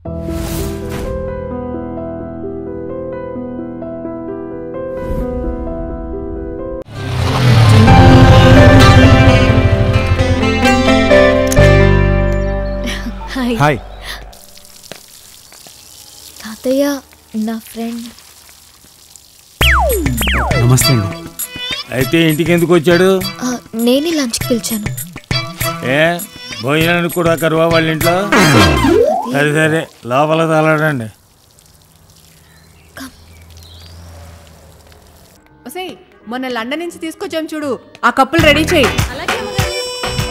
Hi తాతయ్య, నా friend. నమస్తే అండి. అయితే ఇంటికి ఎందుకు వచ్చాడు? నేనే లంచ్కి పిలిచాను. ఏ భోజనానికి కూడా కరువా వాళ్ళ ఇంట్లో? సరే సరే, లోపల తలాడండి. మొన్న లండన్ నుంచి తీసుకొచ్చాం చూడు, ఆ కప్పులు రెడీ చేయి.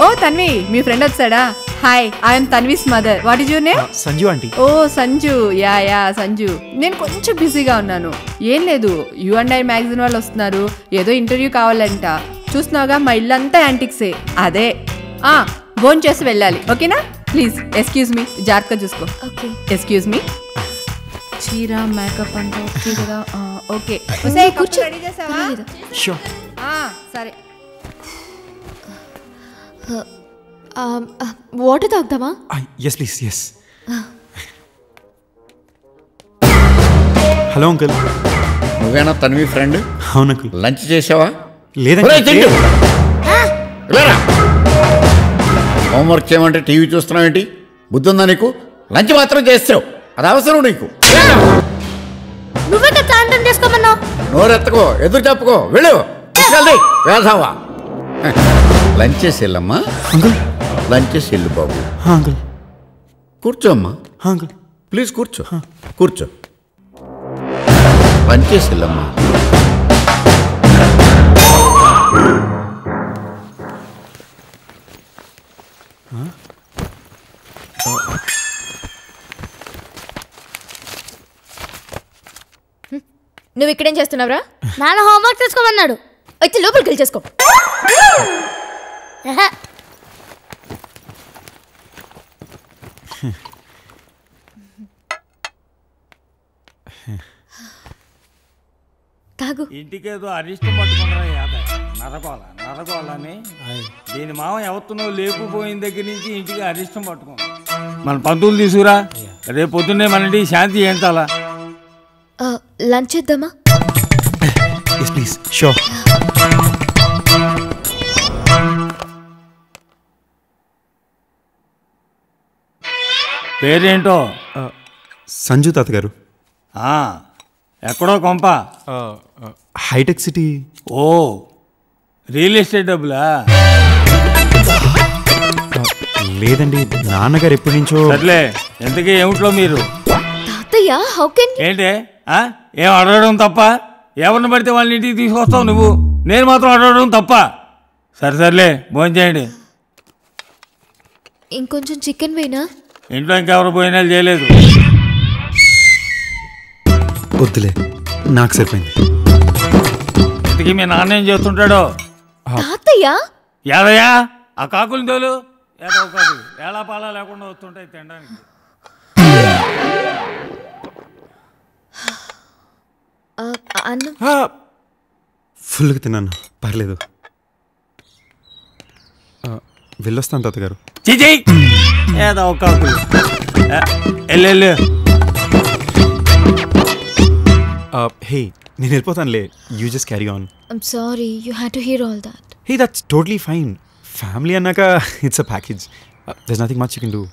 ఓ తన్వి, మీ ఫ్రెండ్ వచ్చాడా? Hi, I'm Tanvi's mother. What is your name? Sanju aunty. Oh Sanju, yeah Sanju. నేను కొంచెం బిజీగా ఉన్నాను. ఏం లేదు, U&I మ్యాగజైన్ వాళ్ళు వస్తున్నారు, ఏదో ఇంటర్వ్యూ కావాలంట. చూస్తున్నావుగా మా ఇల్లంతా యాంటిక్సే. అదే భోజనం చేసి వెళ్ళాలి, ఓకేనా? ప్లీజ్ ఎక్స్క్యూజ్ మీ, జాగ్రత్తగా చూసుకో. ఓకే. Excuse me. చీర మేకప్ అంతా ఓకే కదా? ఓకే. కూర్చో. రెడీ చేసావా? సరే. వాటర్ తాగుతావా? Yes please. Yes. Hello uncle. నువ్వేనా తన్వి ఫ్రెండ్? అవును అంకుల్. లంచ్ చేసావా? లేదండి. హోంవర్క్ చేయమంటే టీవీ చూస్తున్నావు ఏంటి? బుద్ధి ఉందా నీకు? లంచ్ మాత్రం చేస్తావు, అది అవసరం నీకు. నువ్వే సాయంత్రం చేసుకోమన్నావు. నోరెత్తుకో, ఎదురు చెప్పుకో, వెళ్ళు. వేసావా? లంచ్ చేసి వెళ్ళమ్మా. అంకుల్ లంచ్ చేసి వెళ్ళు బాబు. అంకుల్ కూర్చో అమ్మా. అంకుల్ ప్లీజ్ కూర్చో. కూర్చో. లంచ్ చేసి వెళ్ళమ్మా. నువ్వు ఇక్కడేం చేస్తున్నావురా? నాన్న హోంవర్క్ చేసుకోమన్నాడు. అయితే లోపలికి వెళ్ళి చేసుకో. తాగు. ఇంటికేదో అరిష్టం పట్టుకుంటారా? నరకోవాలని దీని మామ ఎవరినో లేపుపోయిన దగ్గర నుంచి ఇంటికి అరిష్టం పట్టుకుంటాం. మన పంతులు తీసుకురా, రేపు పొద్దున్నే మన ఇంటికి శాంతి ఏంటాలా. లంచ్ చేద్దామా? Yes please. షూర్. పేరేంటో? సంజు తాతగారు. ఎక్కడో కొంప? Hitech city. Oh, real estate డబ్బులా? లేదండి, నాన్నగారు ఎప్పటి నుంచో. సర్లే, ఎంతకీ ఏమిట్లో మీరు? తాతయ్య, హౌ కెన్? ఏంటి ఏం అడగడం తప్ప? ఎవరిని పడితే వాళ్ళ ఇంటికి తీసుకొస్తావు నువ్వు, నేను మాత్రం అడగడం తప్ప? సర్లే, భోజనం చేయండి. ఇంకొంచెం చికెన్ వేనా? ఇంట్లో ఇంకెవరు భోజనాలు చేయలేదు. వద్దులే, నాకు సరిపోయింది. ఇంతకీ మీ నాన్న ఏం చేస్తుంటాడో? తాతయ్య యాదయ్యా, ఆ కాకులు తోలు. ఏదో కాదు, ఎలా పాలా లేకుండా వస్తుంటాయి తినడానికి. ఫుల్గా తిన్నాను, పర్లేదు. వెళ్ళొస్తాను తాతగారు. చిచి, ఏదో కాకులు. వెళ్ళు. హే, నేను వెళ్ళిపోతానులే. You just carry on. I'm sorry you had to hear all that. Hey, that's totally fine. Family అన్నాక it's a package. There's nothing much you can do.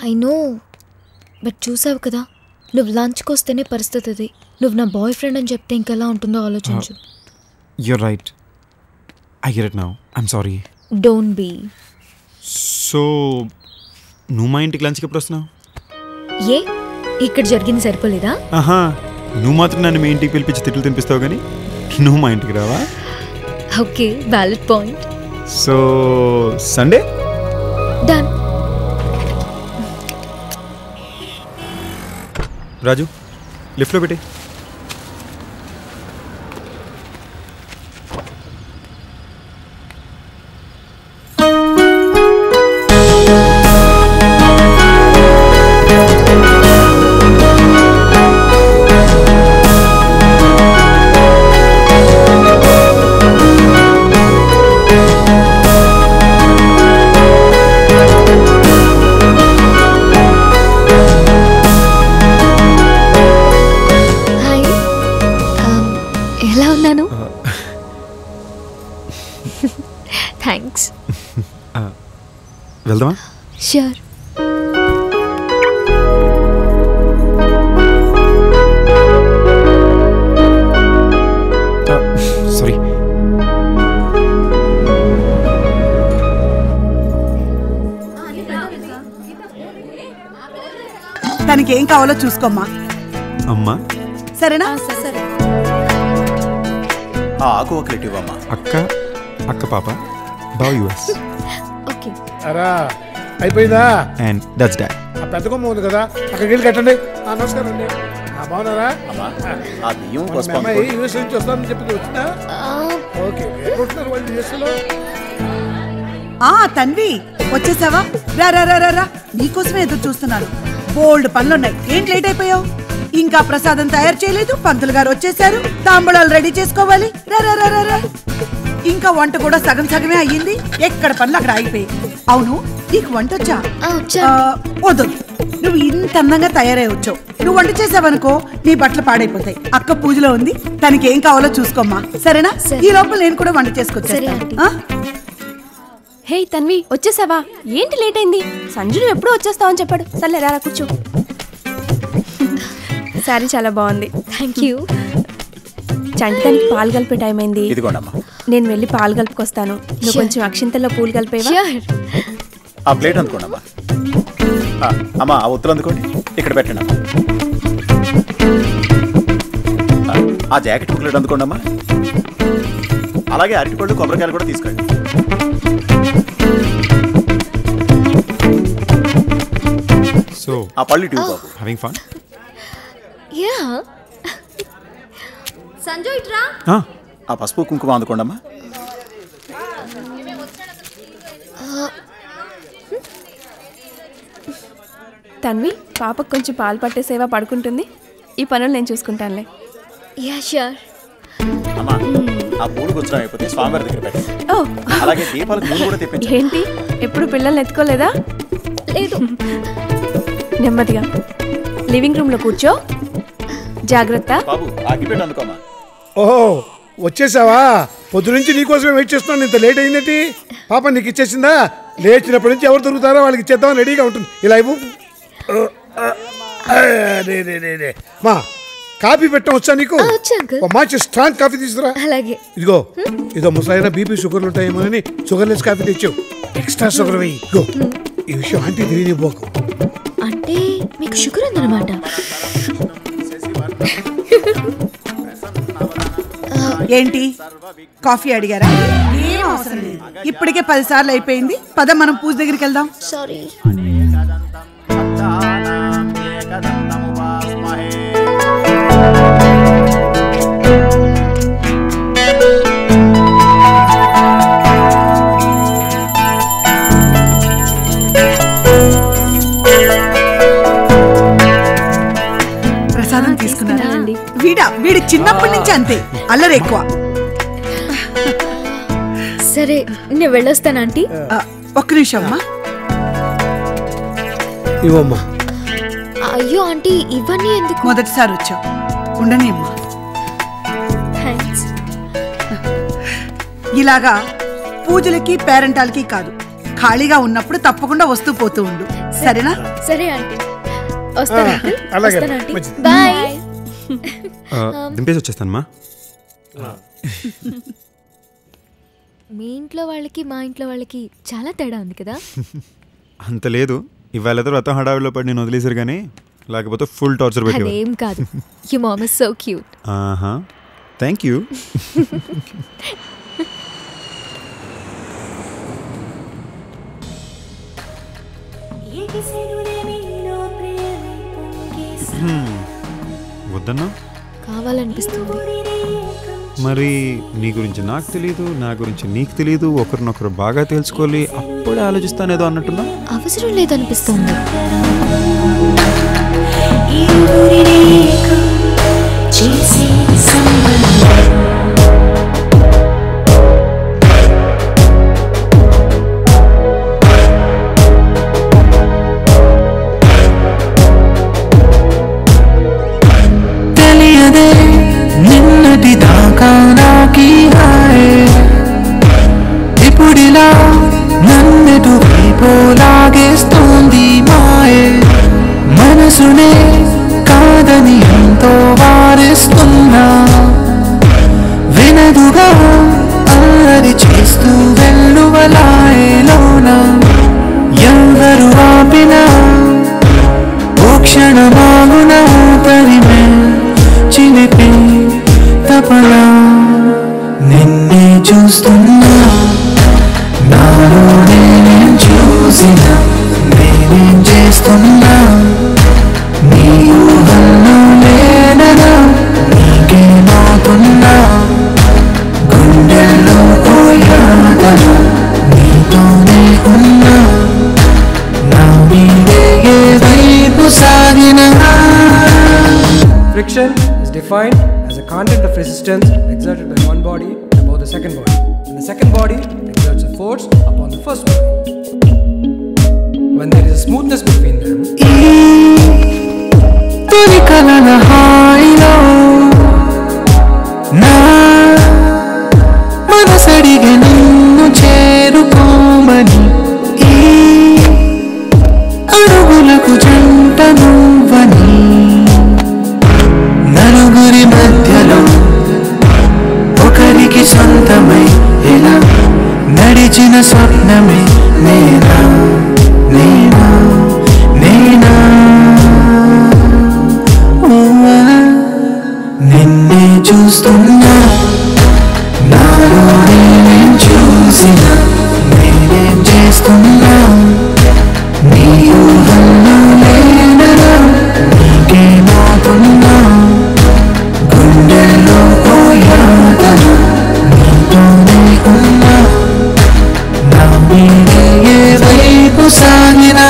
I know, but చూసావు కదా, నువ్వు లంచ్కి వస్తేనే పరిస్థితి అది. నువ్వు నా బాయ్ ఫ్రెండ్ అని చెప్తే ఇంకెలా ఉంటుందో ఆలోచించు. You're right, I get it now. I'm sorry. Don't be. So నువ్వు మా ఇంటికి లంచ్కి ఎప్పుడు వస్తున్నావు? ఏ, ఇక్కడ జరిగింది సరిపోలేదా? ఆహా, నువ్వు మాత్రం నన్ను మీ ఇంటికి పిలిపించి తిట్లు తినిపిస్తావు, కానీ నువ్వు మా ఇంటికి రావా? Okay, valid point. So Sunday done. Raju, లిఫ్ట్లో పెట్టి. థ్యాంక్స్. వెళ్దామా? ష్యూర్. సారీ. తనకి ఏం కావాలో చూసుకోమ్మా. అమ్మా సరేనా? ఆకు ఒకటి ఇవ్వమ్మా. అక్క పాప బావ్ యుఎస్. ఓకే. అరా అయిపోయిందా? And that's dad. ఆ పెద్ద కొమ్మ ఉంది కదా అక్కడికి వెళ్ళి కట్టండి. నమస్కారం అండి. బాగున్నారా? ఆ బియ్యం అమ్మాయి యూఎస్ నుంచి వస్తానని చెప్పింది, వచ్చిందా? ఓకే. వాళ్ళు యూఎస్ లో. తన్వి వచ్చేసావా? రా రా రా రా, నీకోసమే ఎదురు చూస్తున్నాను. బోల్డ్ పనులున్నాయి. ఏంటి లేట్ అయిపోయావు? ఇంకా ప్రసాదం తయారు చేయలేదు. పంతులు గారు వచ్చేసారు. తాంబూలాలు రెడీ చేసుకోవాలి. రా రా రా రా. ఇంకా వంట కూడా సగం సగమే అయ్యింది. ఎక్కడ పనులు అక్కడ ఆగిపోయి. అవును, నీకు వంట వచ్చా? వద్దు, నువ్వు ఇంత అందంగా తయారై వచ్చావు. నువ్వు వంట చేసావనుకో నీ బట్టలు పాడైపోతాయి. అక్క పూజలో ఉంది, తనకి ఏం కావాలో చూసుకోమ్మా. సరేనా? ఈ లోపల నేను కూడా వంట చేసుకొచ్చా. హే తన్వి, వచ్చేసావా? ఏంటి లేట్ అయింది? సంజు ఎప్పుడూ వచ్చేస్తావని చెప్పాడు. సర్లే రా కూర్చో. సారీ చాలా బాగుంది. Thank you. చంటిదానికి పాలు కలిపే టైం అయింది. ఇదిగోండమ్మా. నేను వెళ్ళి పాలు కలుపుకొస్తాను. నువ్వు కొంచెం అక్షింతల్లో పూలు కలిపేవా? ఆ ప్లేట్ అందుకోండమ్మా. అమ్మా ఆ ఒత్తులు అందుకోండి. ఇక్కడ పెట్టండి అమ్మా. ఆ జాకెట్ ప్లేట్ అందుకోండమ్మా. అలాగే అరటిపళ్ళు కొబ్బరికాయలు కూడా తీసుకోండి. సో ఆ పళ్ళు ఇటు బాబు. Having fun? యా. సంజయ్ ఇట్రా. ఆ పసుపు కుంకుమ అందుకోండమ్మా. తన్వి, పాపకు కొంచెం పాలు పట్టేసేవా? పడుకుంటుంది. ఈ పనులు నేను చూసుకుంటానులే. Yeah sure. అమ్మా ఆ పూలు గుచ్చడం అయిపోతే స్వామివారి దగ్గర పెట్టండి. ఓ అలాగే దీపాలకు నూనె కూడా తెప్పించండి. ఏంటి ఎప్పుడు పిల్లల్ని ఎత్తుకోలేదా? లేదు. నెమ్మదిగా లివింగ్ రూమ్ లో కూర్చో. జాగ్రత్త. బాబు ఆగిపెట్టి అందుకోమ్మా. ఓహో వచ్చేసావా? పొద్దు నుంచి నీకోసమే వెయిట్ చేస్తున్నాను. ఇంత లేట్ అయిందేంటి? పాప నీకు ఇచ్చేసిందా? లేచినప్పటి నుంచి ఎవరు దొరుకుతారో వాళ్ళకి ఇచ్చేద్దామని రెడీగా ఉంటుంది. ఇలా ఇవ్వు. మా కాఫీ పెట్టడం వచ్చా నీకు? మంచి స్ట్రాంగ్ కాఫీ తీసుకురా. అలాగే. ఇదిగో ఇదో ముసలైన బీపీ షుగర్లు ఉంటాయేమో అని షుగర్లెస్ కాఫీ తెచ్చావు. ఎక్స్ట్రా షుగర్ వెయ్యి. ఇగో ఈ విషయం ఆంటీ తెలియనివ్వకు. అంటే మీకు షుగర్ ఉందన్నమాట. ఏంటి కాఫీ అడిగారా? ఏం అవసరం లేదు. ఇప్పటికే 10 సార్లు అయిపోయింది. పద మనం పూజ దగ్గరికి వెళ్దాం. సారీ. ప్రసాదం తీసుకున్నారా? వీడి చిన్నప్పటి నుంచి అంతే, అల్లరి ఎక్కువ. సరే నేను వెళ్ళొస్తాను ఆంటీ. ఒక్క నిమిషం అమ్మా. ఇవ్వమ్మా. అయ్యో ఆంటీ ఇవన్నీ ఎందుకు? మొదటిసారి వచ్చావు, ఉండని అమ్మా. థ్యాంక్స్. ఇలాగా పూజలకి పేరెంటాలకి కాదు, ఖాళీగా ఉన్నప్పుడు తప్పకుండా వస్తూ పోతూ ఉండు. సరేనా? సరే ఆంటీ. వస్తాను అంకుల్. అలాగే. వస్తాను ఆంటీ. బాయ్. దింపేసి వచ్చేస్తానమ్మా. మీ ఇంట్లో వాళ్ళకి మా ఇంట్లో వాళ్ళకి చాలా తేడా ఉంది కదా? అంత లేదు. ఇవాళ వ్రతం హడావిలో పడి నేను వదిలేసారు కానీ లేకపోతే ఫుల్ టార్చర్ పెట్టేవారు. అదేం కాదు. You mom is so cute. ఆహా థ్యాంక్ యూ. వద్దన్నా? కావాలనిపిస్తుంది. మరి నీ గురించి నాకు తెలియదు, నా గురించి నీకు తెలియదు, ఒకరినొకరు బాగా తెలుసుకోవాలి, అప్పుడే ఆలోచిస్తానేదో అన్నట్టున్నా. అవసరం లేదనిపిస్తుంది. తెలియదే నిన్నటి దాకా నాకి హాయ్, ఇప్పుడిలా మనసునే కాదని ఎంతో వారిస్తున్నా వినదుగా అల్లరి చేస్తూ వెల్లువలాయలోన ఎవరు ఆపినా ఓ క్షణమాగున తరిమే చిలిపి తపన నిన్నే చూస్తున్నా నాలో నేనేం చూసినా నేనేం చేస్తున్నా నీ ఊహల్లో లేననా నీకేమవుతున్నా గుండెల్లో పోయాదన నీతోనే ఉన్నా నా మీదే ఏ వైపు సాగినా. Friction is defined as a content of resistance exerted by one body above the second body, and the second body exerts a force upon the first body. When there is a smoothness between them, తొలి కలల హాయిలో నా మనసడిగే నిన్ను చేరుకోమని ఈ అడుగులకు జంట నువ్వని నలుగురి మధ్యలో ఒకరికి సొంతమై ఇలా నడిచిన స్వప్నమే నేనా నేనా నేనా నిన్నే చూస్తున్నా నాలో నేనేం చూసినా నేనేం చేస్తున్నా నీ ఊహల్లో లేననా నీకేమవుతున్నా గుండెల్లో పోయాదన నీతోనే ఉన్నా నా మీదే ఏ వైపు సాగినా.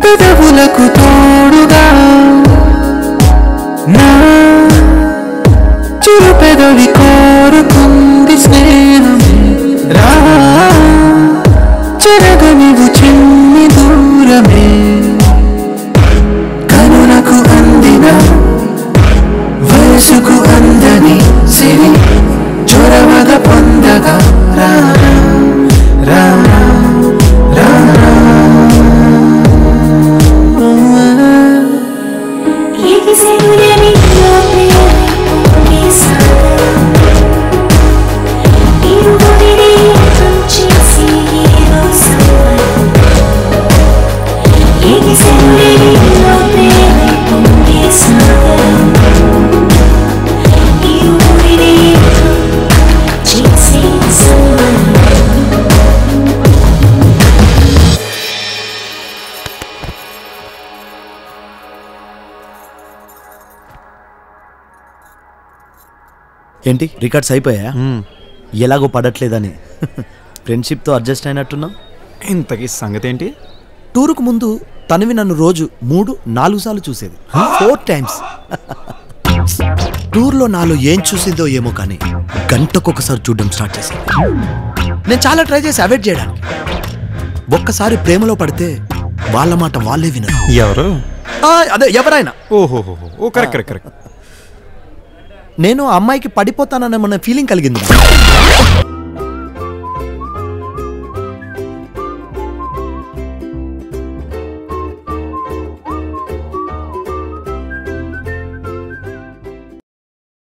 పెదవులకు తోడుగా నా చిరు పెదవి కోరుకుంది స్నేహమే రా చెరగనివు చిన్ని దూరమే కనులకు అందిన వయసుకు అందని సిరి చొరవగ పొందగా రా రా రా ఏంటి రికార్డ్స్ అయిపోయా? ఎలాగో పడట్లేదని ఫ్రెండ్షిప్తో అడ్జస్ట్ అయినట్టున్నా. ఇంతకీ సంగతి ఏంటి? టూరుకు ముందు తనవి నన్ను రోజు 3-4 సార్లు చూసేది, 4 times. టూర్లో నాలో ఏం చూసిందో ఏమో కానీ గంటకొకసారి చూడడం స్టార్ట్ చేసింది. నేను చాలా ట్రై చేసి అవాయిడ్ చేయడానికి. ఒక్కసారి ప్రేమలో పడితే వాళ్ళ మాట వాళ్ళే వినరు. ఎవరు? అదే ఎవరైనా. ఓహో కరెక్ట్ కరెక్ట్. నేను అమ్మాయికి పడిపోతానన్న ఫీలింగ్ కలిగింది.